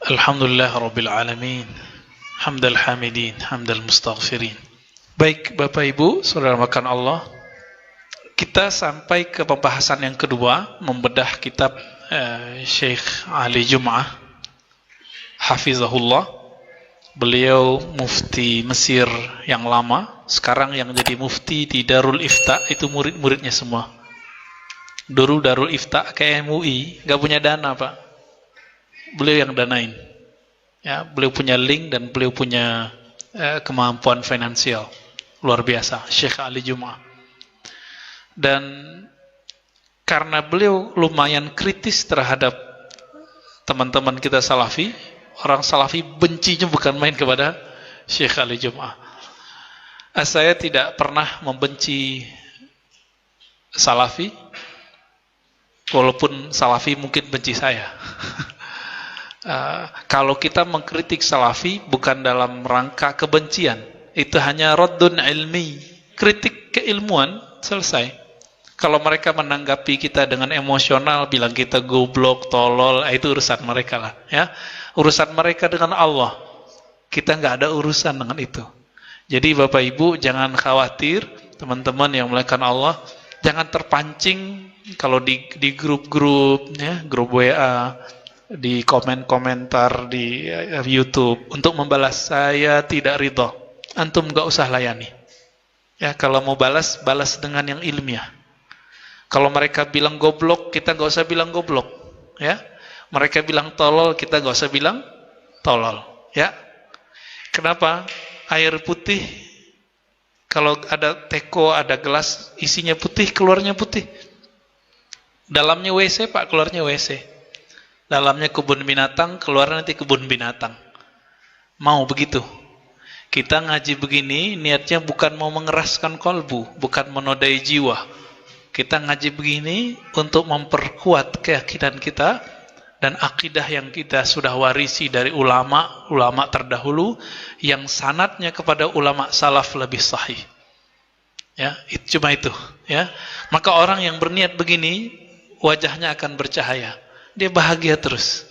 Alhamdulillah Rabbil Alamin. Hamdal hamidin, hamdal mustaghfirin. Baik Bapak Ibu, saudara makan Allah, kita sampai ke pembahasan yang kedua, membedah kitab Syekh Ali Jum'ah Hafizahullah. Beliau mufti Mesir yang lama, sekarang yang jadi mufti di Darul Ifta itu murid-muridnya semua. Dulu Darul Ifta kayak MUI, gak punya dana Pak. Beliau yang danain. Ya, beliau punya link dan beliau punya kemampuan finansial luar biasa, Syekh Ali Jum'ah. Dan karena beliau lumayan kritis terhadap teman-teman kita Salafi, orang Salafi bencinya bukan main kepada Syekh Ali Jum'ah. Saya tidak pernah membenci Salafi, walaupun Salafi mungkin benci saya. Kalau kita mengkritik Salafi bukan dalam rangka kebencian, itu hanya raddun ilmi, kritik keilmuan, selesai. Kalau mereka menanggapi kita dengan emosional, bilang kita goblok, tolol, itu urusan mereka lah, ya. Urusan mereka dengan Allah, kita nggak ada urusan dengan itu. Jadi Bapak Ibu jangan khawatir, teman-teman yang melakukan Allah, jangan terpancing kalau di grup-grup, ya, grup WA, di komen-komentar di YouTube untuk membalas saya tidak ridho. Antum gak usah layani. Ya, kalau mau balas dengan yang ilmiah. Kalau mereka bilang goblok, kita gak usah bilang goblok. Ya, mereka bilang tolol, kita gak usah bilang tolol. Ya, kenapa? Air putih, kalau ada teko, ada gelas isinya putih, keluarnya putih. Dalamnya WC Pak, keluarnya WC. Dalamnya kebun binatang, keluar nanti kebun binatang. Mau begitu? Kita ngaji begini, niatnya bukan mau mengeraskan kolbu, bukan menodai jiwa. Kita ngaji begini untuk memperkuat keyakinan kita dan akidah yang kita sudah warisi dari ulama terdahulu, yang sanadnya kepada ulama salaf lebih sahih. Ya, cuma itu. Ya, maka orang yang berniat begini, wajahnya akan bercahaya. Dia bahagia terus,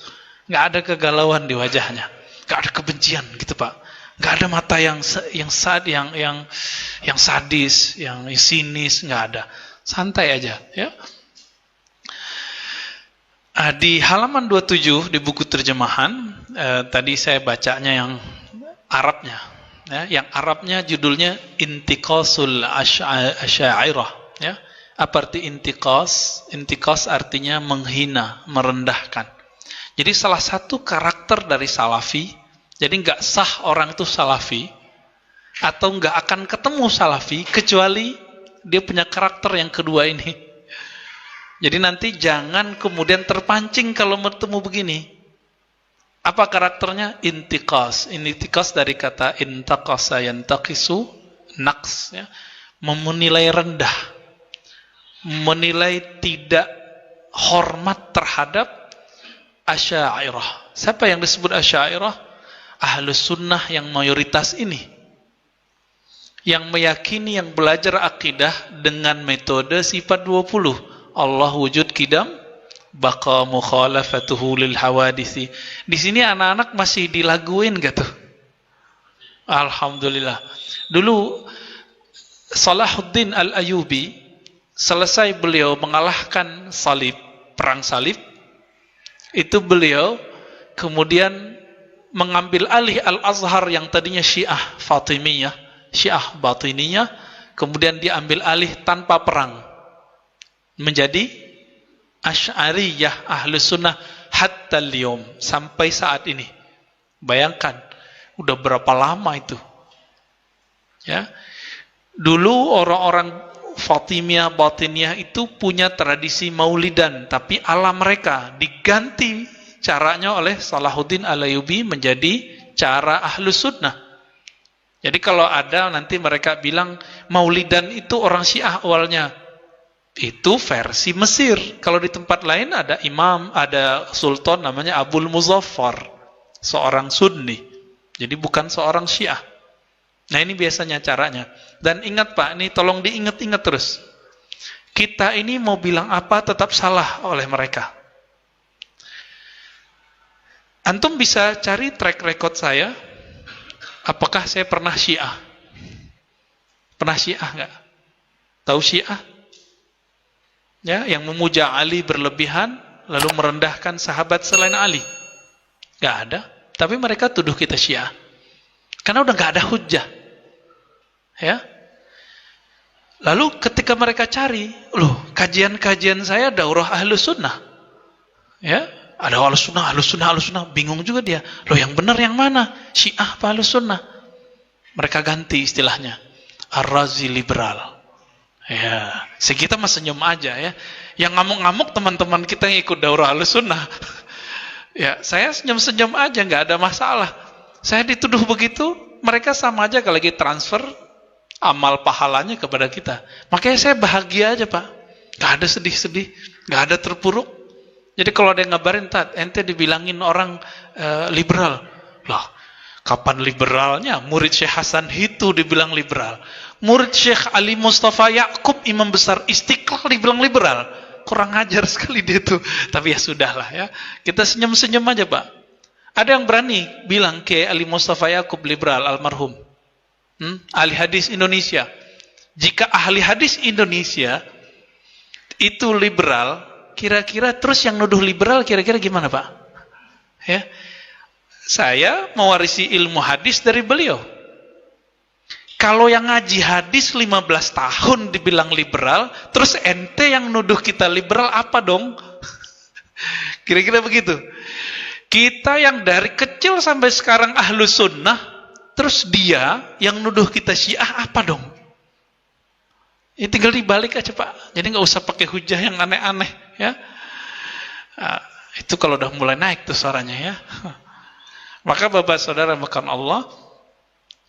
nggak ada kegalauan di wajahnya, nggak ada kebencian gitu Pak, nggak ada mata yang sadis, yang sinis, nggak ada, santai aja. Ya. Di halaman 27 di buku terjemahan, tadi saya bacanya yang Arabnya, ya, yang Arabnya judulnya Intiqasul Asy'ariyah. Ya. Apa arti intiqas? Intiqas artinya menghina, merendahkan. Jadi salah satu karakter dari Salafi, jadi nggak sah orang itu Salafi, atau nggak akan ketemu Salafi, kecuali dia punya karakter yang kedua ini. Jadi nanti jangan kemudian terpancing kalau bertemu begini. Apa karakternya? Intiqas. Intiqas dari kata intaqasa yantaqisu, naqs, ya, menilai rendah, menilai tidak hormat terhadap Asy'ariyah. Siapa yang disebut Asy'ariyah? Ahlus sunnah yang mayoritas ini, yang meyakini, yang belajar akidah dengan metode sifat 20. Allah wujud qidam, baqa mukhalafatuhu lil hawadisi. Di sini anak-anak masih dilaguin gitu. Alhamdulillah. Dulu Salahuddin Al-Ayyubi, selesai beliau mengalahkan salib, perang salib, itu beliau kemudian mengambil alih Al-Azhar yang tadinya Syiah Fatimiyah, Syiah Batiniyah, kemudian diambil alih tanpa perang, menjadi Asy'ariyah Ahlus Sunnah hatta al-yawm, sampai saat ini. Bayangkan, udah berapa lama itu. Ya. Dulu orang-orang Fatimiyah, Batiniyah itu punya tradisi maulidan, tapi ala mereka diganti caranya oleh Salahuddin Al-Ayyubi menjadi cara Ahlus Sunnah. Jadi kalau ada nanti mereka bilang maulidan itu orang Syiah awalnya, itu versi Mesir. Kalau di tempat lain ada imam, ada sultan namanya Abul Muzaffar, seorang Sunni. Jadi bukan seorang Syiah. Nah ini biasanya caranya. Dan ingat Pak, ini tolong diingat-ingat terus. Kita ini mau bilang apa tetap salah oleh mereka. Antum bisa cari track record saya, apakah saya pernah Syiah? Pernah Syiah nggak? Tahu Syiah? Ya, yang memuja Ali berlebihan, lalu merendahkan sahabat selain Ali. Nggak ada. Tapi mereka tuduh kita Syiah. Karena udah nggak ada hujjah. Ya. Lalu ketika mereka cari, loh, kajian-kajian saya daurah Ahlus Sunnah. Ya, ada Ahlus Sunnah, Ahlus Sunnah, Ahlus Sunnah, bingung juga dia. Loh, yang benar yang mana? Syiah apa Ahlus Sunnah? Mereka ganti istilahnya. Ar-Razi liberal. Ya, kita mah senyum aja ya. Yang ngamuk-ngamuk teman-teman kita yang ikut daurah Ahlus Sunnah. Ya, saya senyum-senyum aja, nggak ada masalah. Saya dituduh begitu, mereka sama aja kalau lagi transfer amal pahalanya kepada kita. Makanya saya bahagia aja, Pak. Gak ada sedih-sedih, gak ada terpuruk. Jadi kalau ada yang ngabarin, ente dibilangin orang liberal. Lah, kapan liberalnya? Murid Syekh Hasan itu dibilang liberal. Murid Syekh Ali Mustafa Ya'qub, imam besar Istiqlal, dibilang liberal. Kurang ajar sekali dia tuh. Tapi ya sudahlah ya. Kita senyum-senyum aja, Pak. Ada yang berani bilang ke Ali Mustafa Ya'qub liberal, almarhum. Ahli hadis Indonesia. Jika ahli hadis Indonesia itu liberal, kira-kira terus yang nuduh liberal kira-kira gimana, Pak? Ya. Saya mewarisi ilmu hadis dari beliau. Kalau yang ngaji hadis 15 tahun dibilang liberal, terus ente yang nuduh kita liberal apa dong? Kira-kira begitu. Kita yang dari kecil sampai sekarang Ahlus Sunnah, terus dia yang nuduh kita Syiah apa dong? Ya tinggal dibalik aja, Pak. Jadi nggak usah pakai hujah yang aneh-aneh ya. Nah, itu kalau udah mulai naik tuh suaranya ya. Maka Bapak Saudara makan Allah,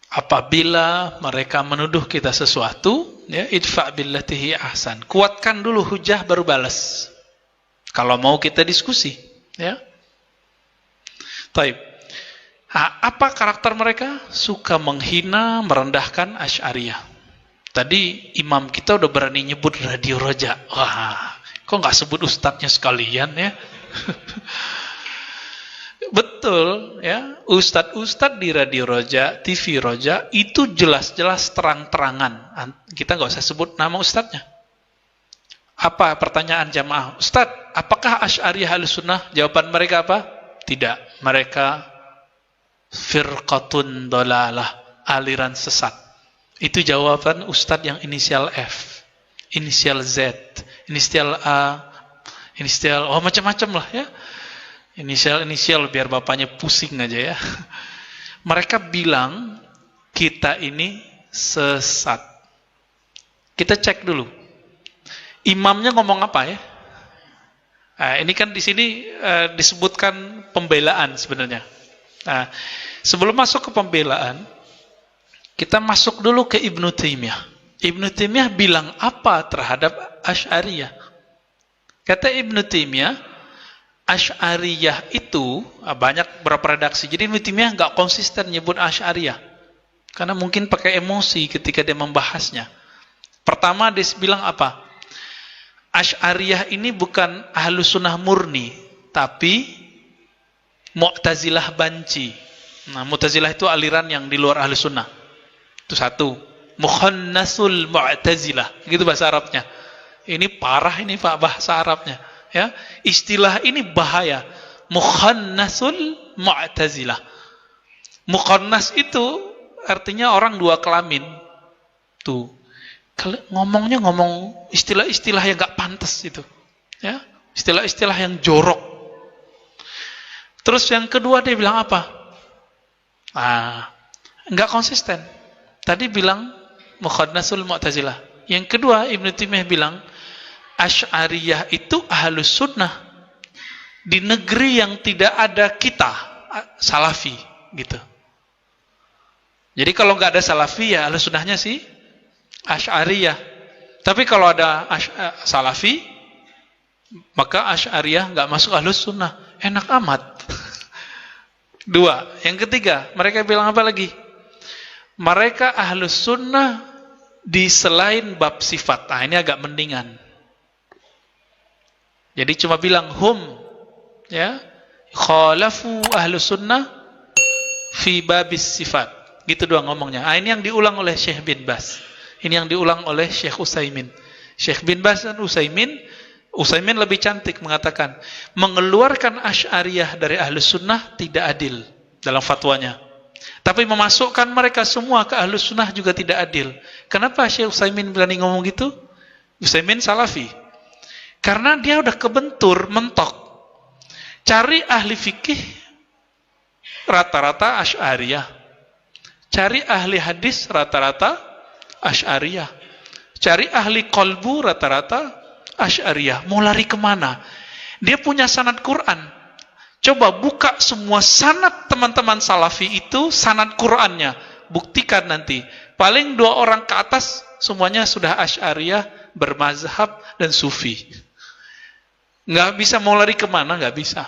apabila mereka menuduh kita sesuatu, ya, idfa' billatihi ahsan. Kuatkan dulu hujah baru balas. Kalau mau kita diskusi, ya. Taib. Apa karakter mereka? Suka menghina, merendahkan Asy'ariyah. Tadi imam kita udah berani nyebut Radio Roja. Wah, kok nggak sebut ustadznya sekalian ya? Betul ya, ustadz-ustadz di Radio Roja, TV Roja itu jelas-jelas terang-terangan. Kita nggak usah sebut nama ustadznya. Apa pertanyaan jamaah? Ustadz, apakah Asy'ariyah Ahlussunnah? Jawaban mereka apa? Tidak, mereka firqatun dolalah, aliran sesat. Itu jawaban ustadz yang inisial F, inisial Z, inisial A, inisial macam-macam lah ya. Inisial biar bapaknya pusing aja ya. Mereka bilang kita ini sesat. Kita cek dulu. Imamnya ngomong apa ya? Nah, ini kan di sini disebutkan pembelaan sebenarnya. Nah, sebelum masuk ke pembelaan, kita masuk dulu ke Ibnu Taimiyah. Ibnu Taimiyah bilang apa terhadap Asy'ariyah? Kata Ibnu Taimiyah, Asy'ariyah itu banyak berapa redaksi. Jadi Ibnu Taimiyah nggak konsisten nyebut Asy'ariyah, karena mungkin pakai emosi ketika dia membahasnya. Pertama dia bilang apa? Asy'ariyah ini bukan Ahlus Sunnah murni, tapi Mu'tazilah banci. Nah, Mu'tazilah itu aliran yang di luar Ahlus Sunnah. Itu satu. Mukhannasul Mu'tazilah. Gitu bahasa Arabnya. Ini parah ini Pak bahasa Arabnya. Ya, istilah ini bahaya. Mukhannasul Mu'tazilah. Mukhannas itu artinya orang dua kelamin. Tuh. Ngomongnya ngomong istilah-istilah yang gak pantas itu. Ya, istilah-istilah yang jorok. Terus yang kedua dia bilang apa? Enggak konsisten. Tadi bilang Mukhannasul Mu'tazilah. Yang kedua Ibnu Taimiyah bilang Asy'ariyah itu Ahlus Sunnah di negeri yang tidak ada kita, Salafi gitu. Jadi kalau nggak ada Salafi ya Ahlus Sunnahnya sih Asy'ariyah. Tapi kalau ada Salafi, maka Asy'ariyah nggak masuk Ahlus Sunnah. Enak amat. Dua. Yang ketiga, mereka bilang apa lagi? Mereka Ahlus Sunnah di selain bab sifat. Nah, ini agak mendingan. Jadi cuma bilang hum, ya, khalafu ahlus sunnah fi babis sifat. Gitu doang ngomongnya. Ini yang diulang oleh Syekh bin Baz. Ini yang diulang oleh Syekh Utsaimin. Syekh bin Baz dan Utsaimin lebih cantik mengatakan, mengeluarkan Asy'ariyah dari Ahlus Sunnah tidak adil dalam fatwanya. Tapi memasukkan mereka semua ke Ahlus Sunnah juga tidak adil. Kenapa Syekh Utsaimin berani ngomong gitu? Utsaimin Salafi. Karena dia udah kebentur, mentok. Cari ahli fikih rata-rata Asy'ariyah. Cari ahli hadis rata-rata Asy'ariyah. Cari ahli qalbu rata-rata Asy'ariyah. Mau lari kemana? Dia punya sanad Quran. Coba buka semua sanad teman-teman Salafi itu, sanad Qurannya. Buktikan nanti. Paling 2 orang ke atas, semuanya sudah Asy'ariyah, bermazhab, dan Sufi. Nggak bisa mau lari kemana, nggak bisa.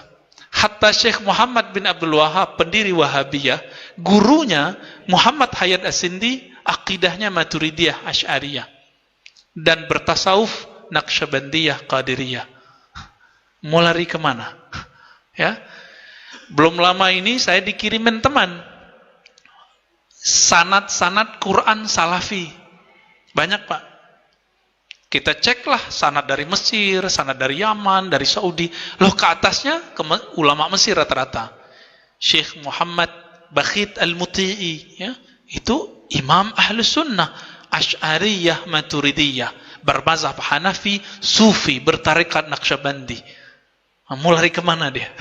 Hatta Syekh Muhammad bin Abdul Wahhab, pendiri Wahabiyah, gurunya Muhammad Hayat As-Sindi, akidahnya Maturidiyah Asy'ariyah. Dan bertasawuf Naqsyabandiyah Qadiriyah. Mau lari kemana? Ya. Belum lama ini saya dikirimin teman sanad-sanad Quran Salafi. Banyak, Pak. Kita ceklah sanad dari Mesir, sanad dari Yaman, dari Saudi. Loh, ke atasnya ulama Mesir rata-rata. Syekh Muhammad Bakhit Al-Muti'i, ya, itu imam Ahlus Sunnah, Asy'ariyah Maturidiyah, bermazhab Hanafi, Sufi, bertarekat Naqsyabandi. Mau lari kemana dia?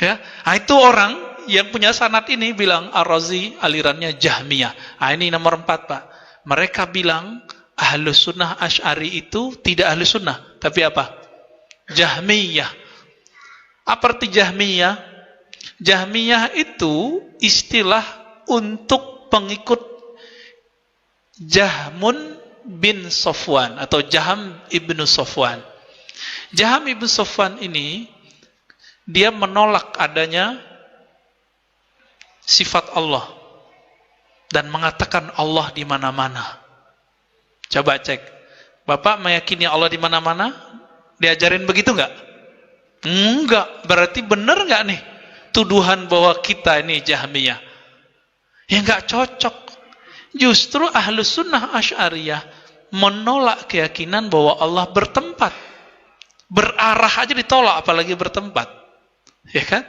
Ya, itu orang yang punya sanad ini bilang Ar-Razi alirannya Jahmiyah. Ini nomor 4, Pak. Mereka bilang Ahlus Sunnah Asy'ari itu tidak Ahlus Sunnah, tapi apa? Jahmiyah. Apa arti Jahmiyah? Jahmiyah itu istilah untuk pengikut Jahmun bin Safwan atau Jaham ibnu Safwan. Jaham ibnu Safwan ini dia menolak adanya sifat Allah dan mengatakan Allah di mana-mana. Coba cek. Bapak meyakini Allah di mana-mana? Diajarin begitu enggak? Enggak. Berarti benar enggak nih tuduhan bahwa kita ini Jahmiyah? Ya enggak cocok. Justru Ahlus Sunnah Asy'ariyah menolak keyakinan bahwa Allah bertempat. Berarah aja ditolak, apalagi bertempat. Ya kan?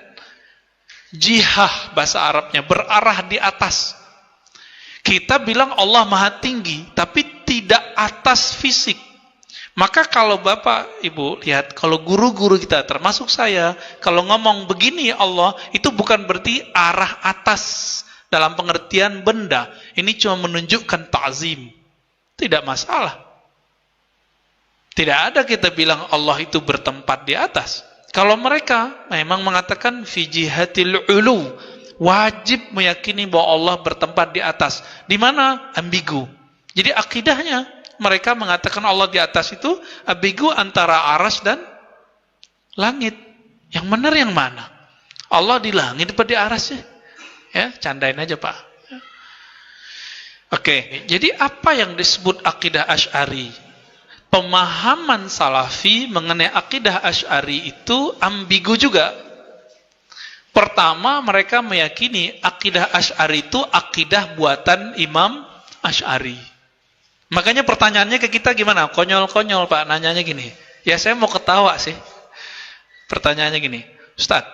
Jihah bahasa Arabnya, berarah di atas. Kita bilang Allah Maha Tinggi, tapi tidak atas fisik. Maka kalau Bapak, Ibu, lihat, kalau guru-guru kita, termasuk saya, kalau ngomong begini Allah, itu bukan berarti arah atas dalam pengertian benda. Ini cuma menunjukkan ta'zim. Tidak masalah. Tidak ada kita bilang Allah itu bertempat di atas. Kalau mereka memang mengatakan fi jihatil ulu, wajib meyakini bahwa Allah bertempat di atas. Di mana? Ambigu. Jadi akidahnya mereka mengatakan Allah di atas itu ambigu antara aras dan langit. Yang benar yang mana? Allah di langit atau di aras ya? Ya, candain aja, Pak. Oke, jadi apa yang disebut akidah Asy'ari? Pemahaman Salafi mengenai akidah Asy'ari itu ambigu juga. Pertama, mereka meyakini akidah Asy'ari itu akidah buatan Imam Asy'ari. Makanya pertanyaannya ke kita gimana? Konyol-konyol, Pak, nanyanya gini. Ya saya mau ketawa sih. Pertanyaannya gini, Ustadz,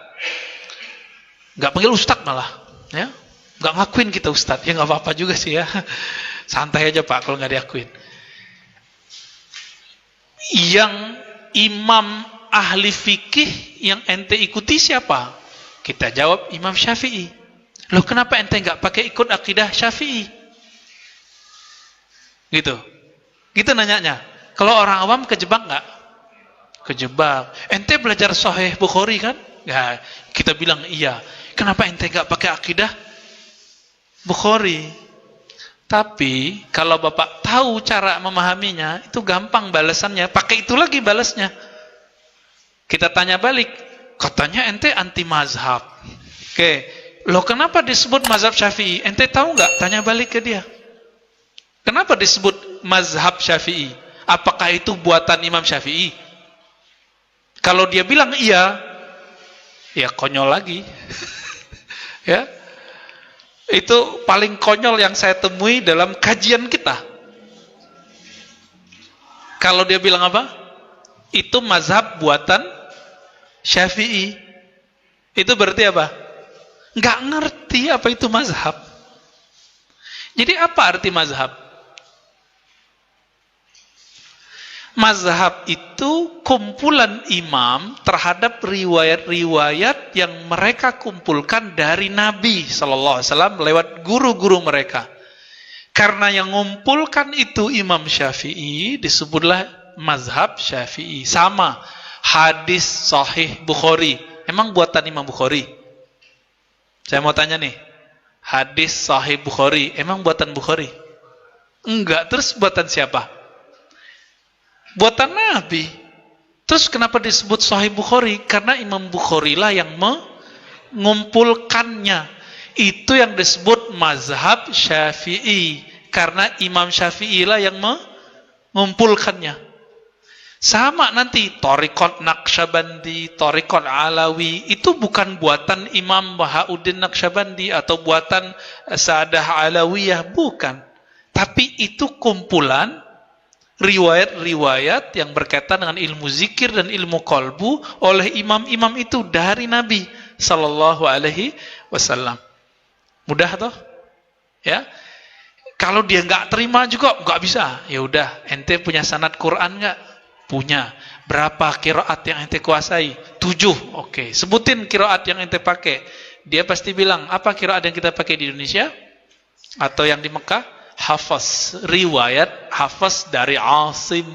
nggak panggil Ustadz malah, ya? Nggak ngakuin kita Ustadz, ya nggak apa-apa juga sih ya. Santai aja, Pak, kalau nggak diakuin. Yang imam ahli fikih yang ente ikuti siapa? Kita jawab Imam Syafi'i. Loh, kenapa ente nggak pakai ikut akidah Syafi'i? Gitu. Gitu nanyanya. Kalau orang awam kejebak nggak? Kejebak. Ente belajar Sahih Bukhari kan? Ya, kita bilang iya. Kenapa ente nggak pakai akidah Bukhari? Tapi kalau Bapak tahu cara memahaminya, itu gampang balasannya. Pakai itu lagi balasnya. Kita tanya balik. Katanya ente anti mazhab. Oke. Loh, kenapa disebut mazhab Syafi'i? Ente tahu nggak? Tanya balik ke dia. Kenapa disebut mazhab Syafi'i? Apakah itu buatan Imam Syafi'i? Kalau dia bilang iya, Ya konyol lagi. Ya. Itu paling konyol yang saya temui dalam kajian kita. Kalau dia bilang apa? Itu mazhab buatan Syafi'i. Itu berarti apa? Nggak ngerti apa itu mazhab. Jadi apa arti mazhab? Mazhab itu kumpulan imam terhadap riwayat-riwayat yang mereka kumpulkan dari Nabi Sallallahu Alaihi Wasallam lewat guru-guru mereka. Karena yang mengumpulkan itu Imam Syafi'i, disebutlah mazhab Syafi'i. Sama hadis Sahih Bukhari. Emang buatan Imam Bukhari? Saya mau tanya nih, hadis Sahih Bukhari emang buatan Bukhari? Enggak. Terus buatan siapa? Buatan Nabi. Terus kenapa disebut Sahih Bukhari? Karena Imam Bukhari lah yang mengumpulkannya. Itu yang disebut mazhab Syafi'i. Karena Imam Syafi'i lah yang mengumpulkannya. Sama nanti Thariqat Naqsyabandi, Thariqat Alawi, itu bukan buatan Imam Bahauddin Naqsyabandi atau buatan Sa'adah Alawiyah, bukan. Tapi itu kumpulan riwayat-riwayat yang berkaitan dengan ilmu zikir dan ilmu qalbu oleh imam-imam itu dari Nabi Sallallahu Alaihi Wasallam. Mudah toh? Ya. Kalau dia nggak terima juga nggak bisa. Ya udah, ente punya sanad Quran nggak? Punya. Berapa qiraat yang ente kuasai? 7. Oke. Sebutin qiraat yang ente pakai. Dia pasti bilang, apa qiraat yang kita pakai di Indonesia? Atau yang di Mekah? Hafaz. Riwayat Hafaz dari Asim.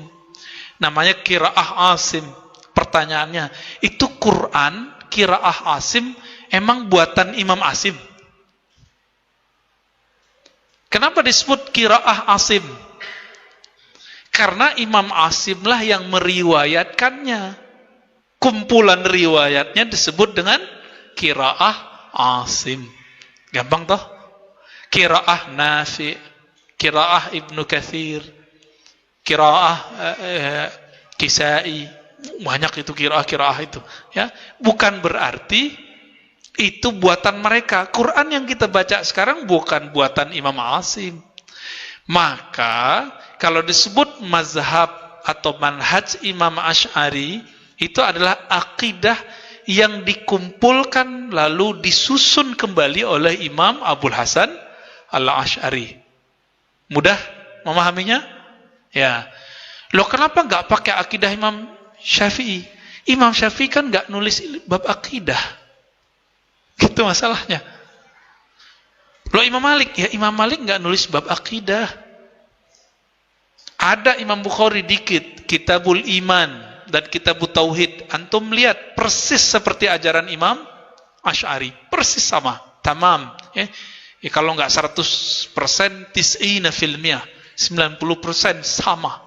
Namanya qiraah Asim. Pertanyaannya, itu Quran, qiraah Asim, emang buatan Imam Asim? Kenapa disebut qiraah Asim? Karena Imam Asim lah yang meriwayatkannya. Kumpulan riwayatnya disebut dengan qiraah Asim. Gampang toh? Qiraah Nafi', qiraah Ibnu Katsir, qiraah Kisai. Banyak itu qiraah itu, ya. Bukan berarti itu buatan mereka. Quran yang kita baca sekarang bukan buatan Imam Asim. Maka kalau disebut mazhab atau manhaj Imam Asy'ari, itu adalah akidah yang dikumpulkan lalu disusun kembali oleh Imam Abul Hasan Al-Asy'ari. Mudah memahaminya? Ya. Loh, kenapa nggak pakai akidah Imam Syafi'i? Imam Syafi'i kan nggak nulis bab akidah. Gitu masalahnya. Loh, Imam Malik? Ya, Imam Malik nggak nulis bab akidah. Ada Imam Bukhari dikit, Kitabul Iman dan Kitabut Tauhid. Antum lihat persis seperti ajaran Imam Asy'ari, persis sama, tamam. Ya, kalau nggak 100%, 90% sama.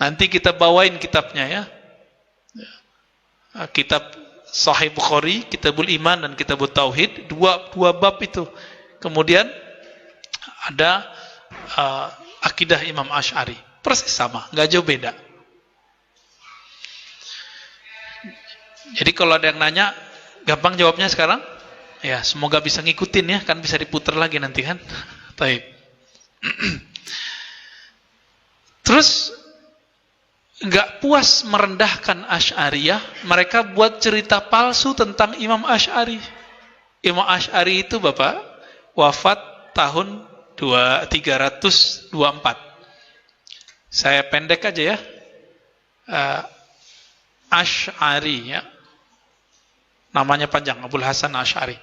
Nanti kita bawain kitabnya ya. Kitab Sahih Bukhari, Kitabul Iman dan Kitabut Tauhid, dua bab itu. Kemudian ada akidah Imam Asy'ari, persis sama, nggak jauh beda. Jadi kalau ada yang nanya, gampang jawabnya sekarang? Ya, semoga bisa ngikutin ya, kan bisa diputar lagi nanti kan. Baik. Terus nggak puas merendahkan Asy'ariyah, mereka buat cerita palsu tentang Imam Asy'ari. Imam Asy'ari itu Bapak wafat tahun 324. Saya pendek aja ya. Asy'ari ya. Namanya panjang, Abul Hasan Asy'ari.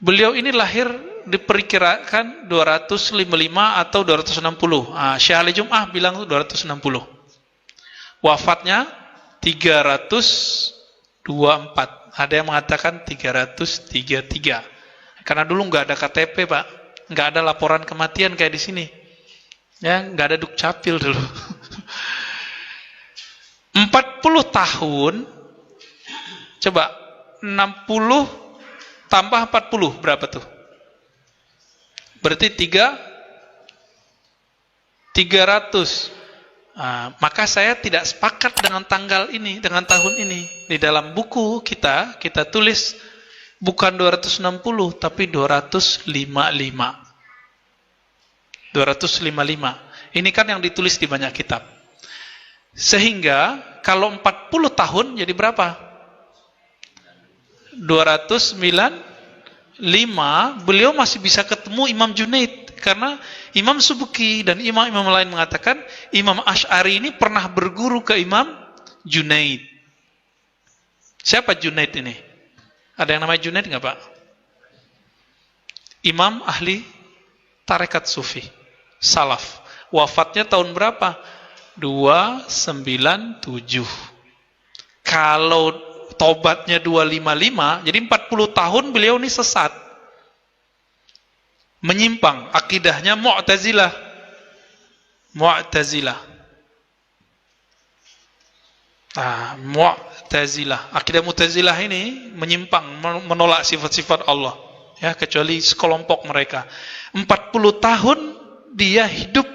Beliau ini lahir diperkirakan 255 atau 260. Syekh Ali Jum'ah bilang 260. Wafatnya 324. Ada yang mengatakan 333. Karena dulu nggak ada KTP, Pak. Nggak ada laporan kematian kayak di sini. Ya, nggak ada dukcapil dulu. 40 tahun. Coba 60 tambah 40 berapa tuh? Berarti 300. Maka saya tidak sepakat dengan tanggal ini, dengan tahun ini. Di dalam buku kita tulis bukan 260 tapi 255. 255. Ini kan yang ditulis di banyak kitab. Sehingga kalau 40 tahun jadi berapa? 295. Beliau masih bisa ketemu Imam Junaid. Karena Imam Subki dan imam-imam lain mengatakan Imam Asy'ari ini pernah berguru ke Imam Junaid. Siapa Junaid ini? Ada yang namanya Junaid nggak, Pak? Imam ahli tarekat sufi, salaf. Wafatnya tahun berapa? 297. Kalau tobatnya 255, jadi 40 tahun beliau ini sesat. Menyimpang, akidahnya Mu'tazilah. Mu'tazilah. Akidah Mu'tazilah ini menyimpang, menolak sifat-sifat Allah. Ya, kecuali sekelompok mereka. 40 tahun dia hidup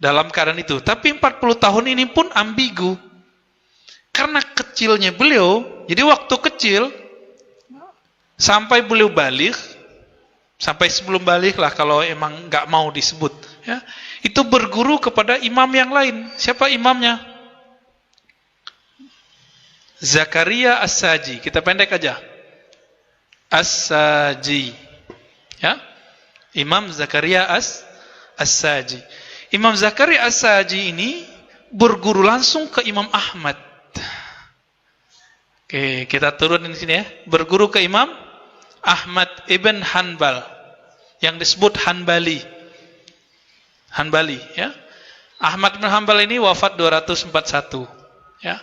dalam keadaan itu. Tapi 40 tahun ini pun ambigu. Karena kecilnya beliau, jadi waktu kecil sampai beliau balik, sampai sebelum balik lah kalau emang nggak mau disebut, ya, itu berguru kepada imam yang lain. Siapa imamnya? Zakaria As-Saji. Kita pendek aja. As-Saji. Ya. Imam Zakaria As-Saji. Imam Zakaria As-Saji ini berguru langsung ke Imam Ahmad. Oke, kita turunin di sini ya. Berguru ke Imam Ahmad ibn Hanbal, yang disebut Hanbali, ya. Ahmad bin Hanbal ini wafat 241, ya.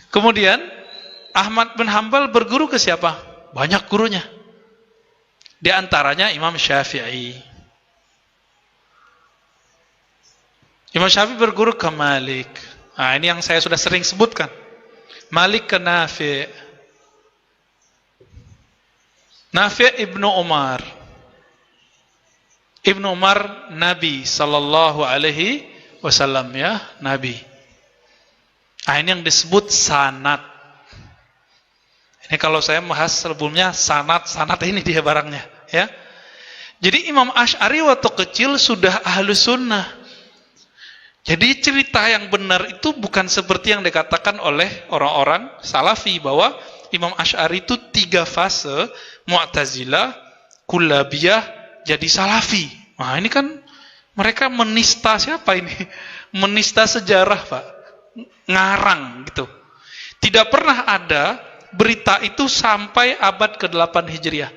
Kemudian Ahmad bin Hanbal berguru ke siapa? Banyak gurunya. Di antaranya Imam Syafi'i. Imam Syafi'i berguru ke Malik. Ini yang saya sudah sering sebutkan. Malik ke Nafi'. Nafi' Ibnu Umar. Ibnu Umar Nabi sallallahu alaihi wasallam, ya, Nabi. Ini yang disebut sanad. Ini kalau saya bahas sebelumnya sanad ini dia barangnya, ya. Jadi Imam Asy'ari waktu kecil sudah ahlus sunnah. Jadi cerita yang benar itu bukan seperti yang dikatakan oleh orang-orang Salafi bahwa Imam Asy'ari itu 3 fase, Mu'tazilah, Kullabiyah, jadi Salafi. Nah, ini kan mereka menista siapa ini? Menista sejarah, Pak. Ngarang gitu. Tidak pernah ada berita itu sampai abad ke-8 Hijriah.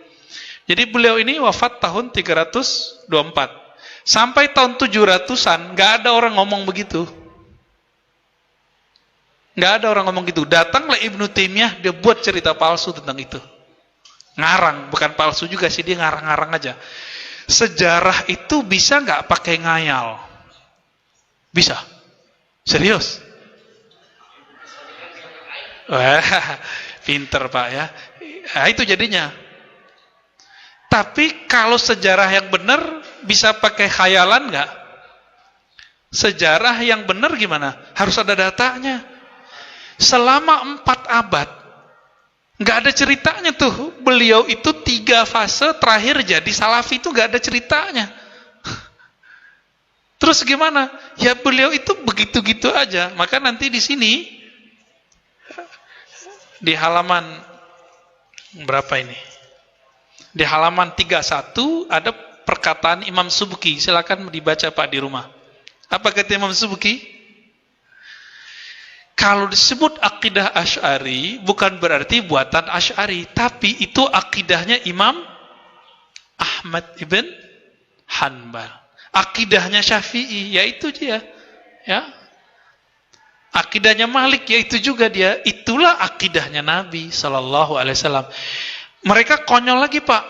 Jadi beliau ini wafat tahun 324. Sampai tahun 700-an nggak ada orang ngomong begitu. Nggak ada orang ngomong gitu. Datanglah Ibnu Taimiyah, dia buat cerita palsu tentang itu. Ngarang, bukan palsu juga sih, dia ngarang-ngarang aja. Sejarah itu bisa nggak pakai ngayal? Bisa. Serius? Wah, pinter Pak ya. Nah, itu jadinya. Tapi kalau sejarah yang benar bisa pakai khayalan nggak? Sejarah yang benar gimana? Harus ada datanya. Selama 4 abad nggak ada ceritanya tuh. Beliau itu 3 fase terakhir jadi Salafi itu nggak ada ceritanya. Terus gimana? Ya beliau itu begitu-gitu aja. Maka nanti di sini di halaman berapa ini? Di halaman 31 ada perkataan Imam Subki. Silakan dibaca Pak di rumah. Apa kata Imam Subki? Kalau disebut akidah Asy'ari bukan berarti buatan Asy'ari, tapi itu akidahnya Imam Ahmad ibn Hanbal. Akidahnya Syafi'i, yaitu dia, ya. Akidahnya Malik, yaitu juga dia. Itulah akidahnya Nabi sallallahu alaihi wasallam. Mereka konyol lagi, Pak.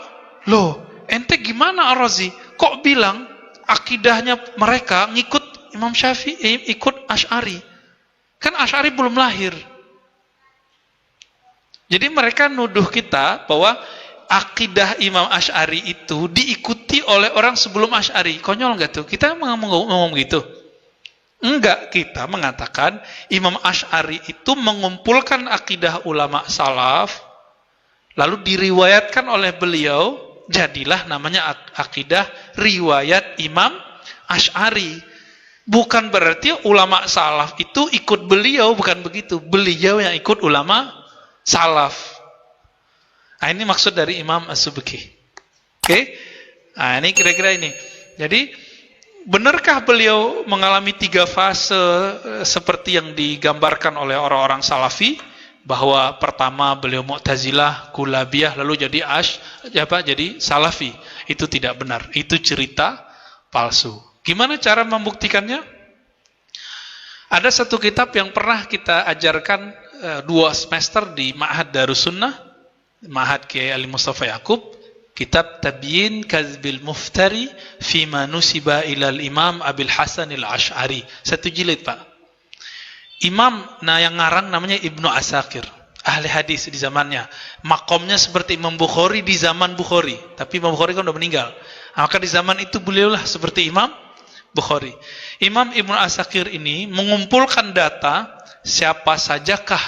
Loh, ente gimana Ar-Razi? Kok bilang akidahnya mereka ngikut Imam Syafi'i, ikut Asy'ari? Kan Asy'ari belum lahir. Jadi mereka nuduh kita bahwa akidah Imam Asy'ari itu diikuti oleh orang sebelum Asy'ari. Konyol nggak tuh? Kita ngomong gitu. Enggak, kita mengatakan Imam Asy'ari itu mengumpulkan akidah ulama salaf, lalu diriwayatkan oleh beliau, jadilah namanya akidah riwayat Imam Asy'ari. Bukan berarti ulama salaf itu ikut beliau, bukan begitu. Beliau yang ikut ulama salaf. Nah, ini maksud dari Imam As-Subki. Oke? Nah, ini kira-kira ini. Jadi, benarkah beliau mengalami 3 fase seperti yang digambarkan oleh orang-orang salafi? Bahwa pertama beliau Mu'tazilah, Kulabiyah, lalu jadi jadi salafi. Itu tidak benar. Itu cerita palsu. Gimana cara membuktikannya? Ada satu kitab yang pernah kita ajarkan 2 semester di Ma'had Darussunnah, Ma'had Kiai Ali Mustafa Yaqub, kitab Tabyin Kadzbil Muftari Fima Nusiba Ilal Imam Abil Hasan Al-Asy'ari. 1 jilid, Pak. Imam yang ngarang namanya Ibnu Asakir, ahli hadis di zamannya. Makomnya seperti Imam Bukhari di zaman Bukhari, tapi Imam Bukhari kan udah meninggal. Maka di zaman itu beliaulah seperti Imam Bukhari. Imam Ibnu Asakir ini mengumpulkan data siapa sajakah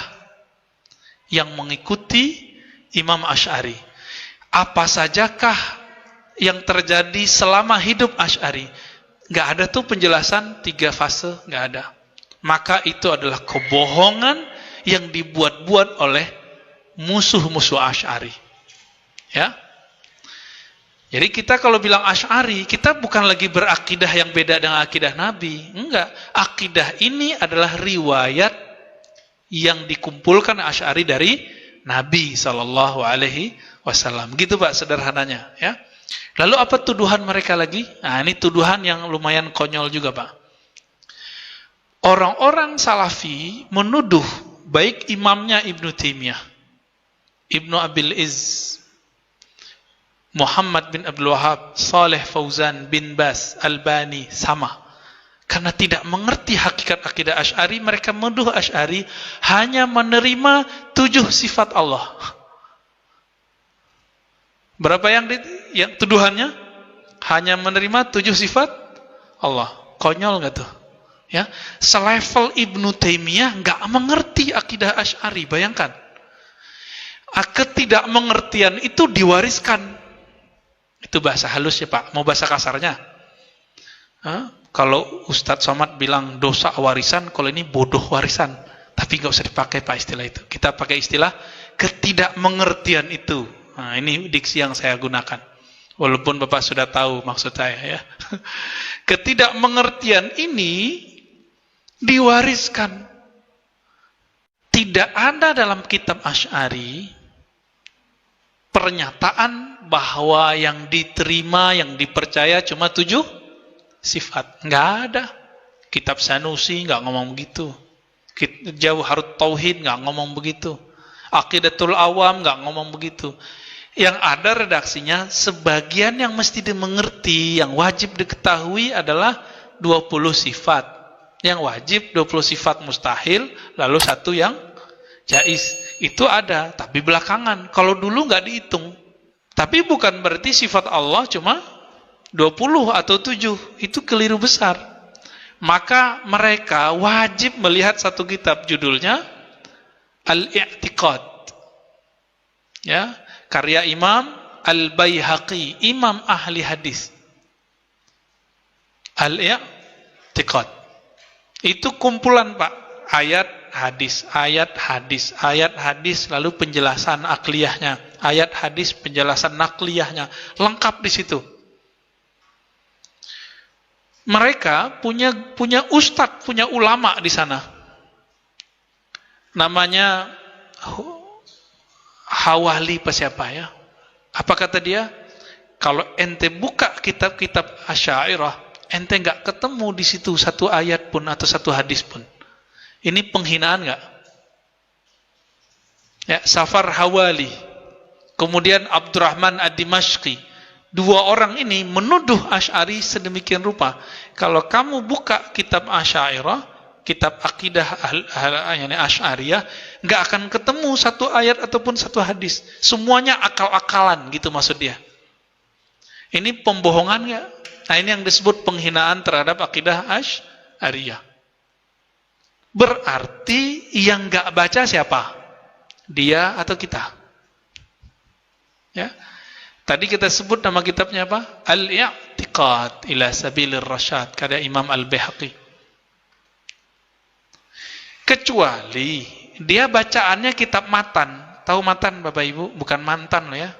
yang mengikuti Imam Asy'ari. Apa sajakah yang terjadi selama hidup Asy'ari. Nggak ada tuh penjelasan 3 fase, nggak ada. Maka itu adalah kebohongan yang dibuat-buat oleh musuh-musuh Asy'ari. Ya. Jadi kita kalau bilang Asy'ari, kita bukan lagi berakidah yang beda dengan akidah Nabi. Enggak. Akidah ini adalah riwayat yang dikumpulkan Asy'ari dari Nabi SAW. Gitu, Pak, sederhananya. Ya. Lalu apa tuduhan mereka lagi? Nah, ini tuduhan yang lumayan konyol juga, Pak. Orang-orang salafi menuduh baik imamnya Ibnu Taimiyah, Ibnu Abil Izz, Muhammad bin Abdul Wahhab, Saleh Fauzan bin Bas, Albani, sama. Karena tidak mengerti hakikat akidah Asy'ari, mereka menuduh Asy'ari hanya menerima 7 sifat Allah. Berapa yang tuduhannya? Hanya menerima 7 sifat Allah. Konyol nggak tuh? Ya, selevel Ibnu Taimiyah nggak mengerti akidah Asy'ari. Bayangkan, ketidakmengertian itu diwariskan. Itu bahasa halus ya, Pak. Mau bahasa kasarnya? Kalau Ustadz Somad bilang dosa warisan, kalau ini bodoh warisan. Tapi nggak usah dipakai, Pak, istilah itu. Kita pakai istilah ketidakmengertian itu. Nah, ini diksi yang saya gunakan. Walaupun Bapak sudah tahu maksud saya, ya. Ketidakmengertian ini diwariskan. Tidak ada dalam kitab Asy'ari pernyataan bahwa yang diterima, yang dipercaya cuma 7 sifat. Nggak ada. Kitab Sanusi nggak ngomong begitu. Jawharut Tauhid nggak ngomong begitu. Aqidatul Awam nggak ngomong begitu. Yang ada redaksinya, sebagian yang mesti dimengerti, yang wajib diketahui adalah 20 sifat. Yang wajib 20 sifat mustahil, lalu 1 yang jaiz. Itu ada, tapi belakangan. Kalau dulu nggak dihitung. Tapi bukan berarti sifat Allah cuma 20 atau 7. Itu keliru besar. Maka mereka wajib melihat satu kitab, judulnya Al-I'tiqad. Ya, karya Imam Al-Baihaqi, imam ahli hadis. Al-I'tiqad. Itu kumpulan, Pak, ayat hadis, ayat hadis, ayat hadis, lalu penjelasan akliyahnya, ayat hadis, penjelasan nakliyahnya, lengkap di situ. Mereka punya ustadz, punya ulama di sana. Namanya Hawali apa siapa ya? Apa kata dia? Kalau ente buka kitab-kitab Asy'ariyah, ente nggak ketemu di situ 1 ayat pun atau 1 hadis pun. Ini penghinaan nggak? Ya, Safar Hawali, kemudian Abdurrahman Ad-Dimashqi. 2 orang ini menuduh Asy'ari sedemikian rupa. Kalau kamu buka kitab Asy'ariyah, kitab akidah Asy'ariyah, nggak akan ketemu 1 ayat ataupun 1 hadis. Semuanya akal-akalan, gitu maksud dia. Ini pembohongan nggak? Nah, ini yang disebut penghinaan terhadap akidah Asy'ariyah. Berarti yang nggak baca siapa? Dia atau kita? Ya. Tadi kita sebut nama kitabnya apa? Al-I'tiqad ila Sabilir Rasyad, karya Imam Al-Baihaqi. Kecuali dia bacaannya kitab matan. Tahu matan Bapak Ibu? Bukan mantan loh ya.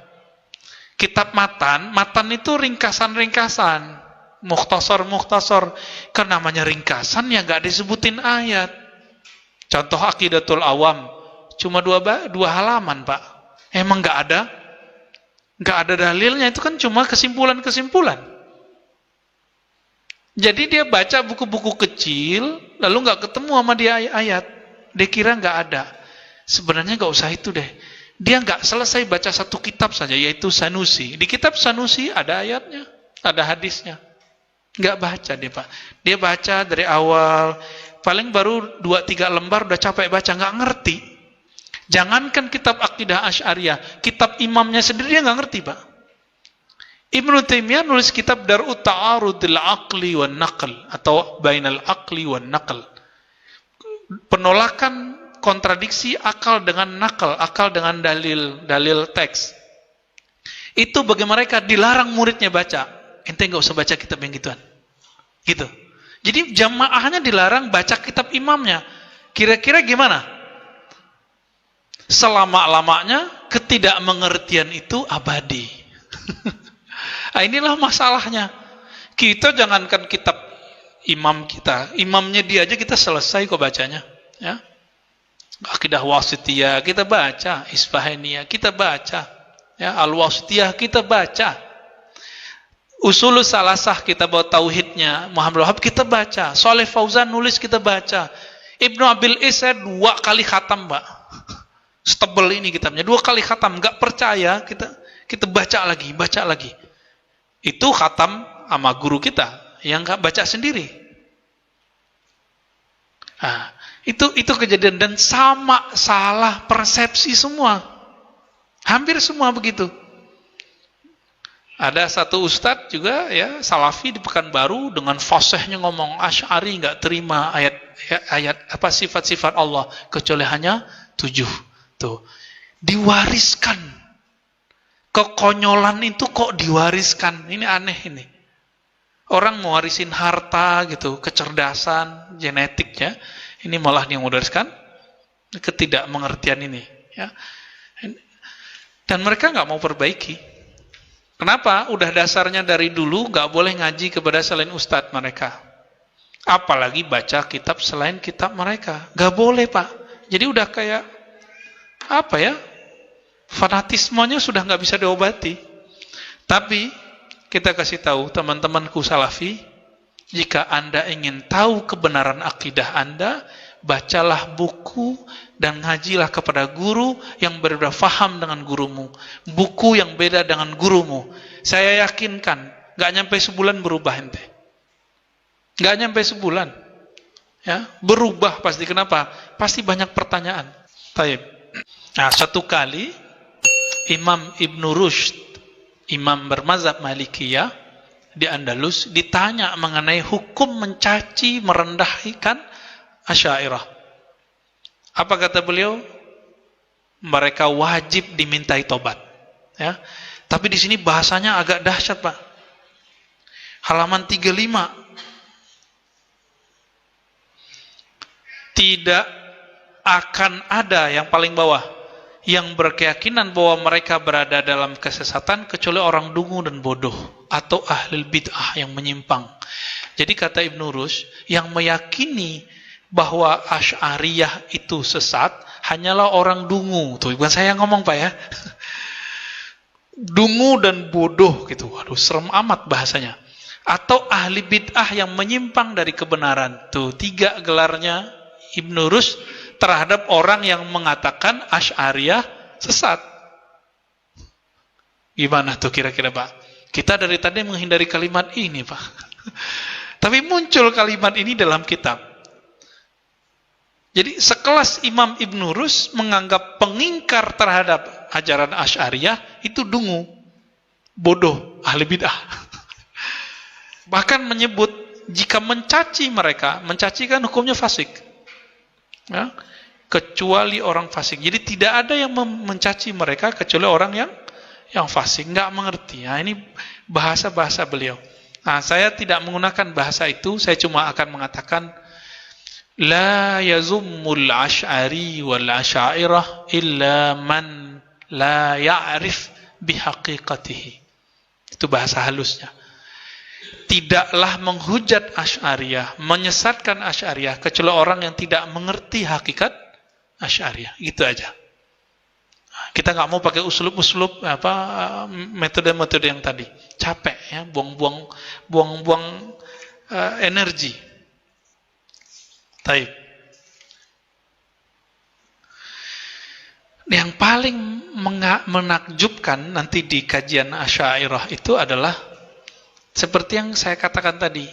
Kitab matan itu ringkasan-ringkasan, mukhtasar. Kan namanya ringkasan ya nggak disebutin ayat. Contoh Aqidatul Awam, cuma dua halaman Pak. Emang nggak ada dalilnya, itu kan cuma kesimpulan-kesimpulan. Jadi dia baca buku-buku kecil, lalu nggak ketemu sama dia ayat. Dia kira nggak ada. Sebenarnya nggak usah itu deh. Dia nggak selesai baca satu kitab saja, yaitu Sanusi. Di kitab Sanusi ada ayatnya, ada hadisnya. Nggak baca dia Pak. Dia baca dari awal, paling baru 2-3 lembar udah capek baca, nggak ngerti. Jangankan kitab Aqidah Asy'ariyah, kitab imamnya sendiri dia nggak ngerti Pak. Ibnu Taimiyah nulis kitab Dar'ut Ta'arudil Aqli wan Naql, atau Bainal Aqli wan Naql. Penolakan kontradiksi akal dengan nakal, akal dengan dalil teks. Itu bagi mereka dilarang muridnya baca. Ente nggak usah baca kitab yang gituan. Gitu. Jadi jamaahnya dilarang baca kitab imamnya. Kira-kira gimana? Selama-lamanya ketidakmengertian itu abadi. Nah, inilah masalahnya. Kita jangankan kitab imam kita, imamnya dia aja kita selesai kok bacanya, ya. Aqidah Wasithiyah kita baca, Isfahaniyah kita baca, ya, Al-Wasithiyah kita baca. Usulul Salasah kita bawa tauhidnya, Muhammad Wahab kita baca, Saleh Fauzan nulis kita baca. Ibnu Abil Is 2 kali khatam, Pak. Setebel ini kitabnya, 2 kali khatam, enggak percaya, kita baca lagi. Itu khatam sama guru kita yang enggak baca sendiri. Nah, itu kejadian, dan sama salah persepsi semua. Hampir semua begitu. Ada satu ustadz juga ya, Salafi di Pekanbaru, dengan fasihnya ngomong Asy'ari enggak terima ayat apa sifat-sifat Allah kecuali hanya 7. Tuh. Diwariskan. Kekonyolan itu kok diwariskan? Ini aneh ini. Orang mewarisin harta gitu, kecerdasan, genetiknya. Ini malah yang mewariskan ketidakmengertian ini, ya. Dan mereka nggak mau perbaiki. Kenapa? Udah dasarnya dari dulu nggak boleh ngaji kepada selain ustadz mereka. Apalagi baca kitab selain kitab mereka. Nggak boleh Pak. Jadi udah kayak apa ya? Fanatismenya sudah nggak bisa diobati. Tapi kita kasih tahu teman-temanku Salafi, jika Anda ingin tahu kebenaran akidah Anda, bacalah buku dan ngajilah kepada guru yang berbeda faham dengan gurumu. Buku yang beda dengan gurumu. Saya yakinkan, gak nyampe sebulan berubah ente. Gak nyampe sebulan. Ya, berubah pasti. Kenapa? Pasti banyak pertanyaan. Taib. Nah, satu kali, Imam Ibnu Rushd, imam bermazhab Malikiyah, di Andalus, ditanya mengenai hukum mencaci, merendahkan Asy'ariyah. Apa kata beliau? Mereka wajib dimintai tobat. Ya. Tapi di sini bahasanya agak dahsyat, Pak. Halaman 35. Tidak akan ada yang paling bawah yang berkeyakinan bahwa mereka berada dalam kesesatan kecuali orang dungu dan bodoh atau ahli bid'ah yang menyimpang. Jadi kata Ibnu Rushd, yang meyakini bahwa Asy'ariyah itu sesat hanyalah orang dungu. Tuh, bukan saya yang ngomong Pak ya. Dungu dan bodoh gitu. Waduh, serem amat bahasanya. Atau ahli bid'ah yang menyimpang dari kebenaran. Tuh, 3 gelarnya Ibnu Rushd terhadap orang yang mengatakan Asy'ariyah sesat. Gimana tuh kira-kira Pak? Kita dari tadi menghindari kalimat ini Pak. Tapi muncul kalimat ini dalam kitab. Jadi sekelas Imam Ibnu Rushd menganggap pengingkar terhadap ajaran Asy'ariyah itu dungu, bodoh, ahli bid'ah. Bahkan menyebut jika mencaci mereka, mencaci kan hukumnya fasik. Ya, kecuali orang fasik. Jadi tidak ada yang mencaci mereka kecuali orang yang fasik, nggak mengerti. Nah, ini bahasa-bahasa beliau. Nah, saya tidak menggunakan bahasa itu, saya cuma akan mengatakan la yazummul ash'ari wal ash'airah illa man la ya'rif bihaqiqatihi. Itu bahasa halusnya. Tidaklah menghujat Asy'ariyah, menyesatkan Asy'ariyah kecuali orang yang tidak mengerti hakikat Asy'ariyah. Gitu aja. Kita nggak mau pakai uslub-uslub metode-metode yang tadi. Capek ya, buang-buang energi. Taib. Yang paling menakjubkan nanti di kajian Asy'ariyah itu adalah seperti yang saya katakan tadi.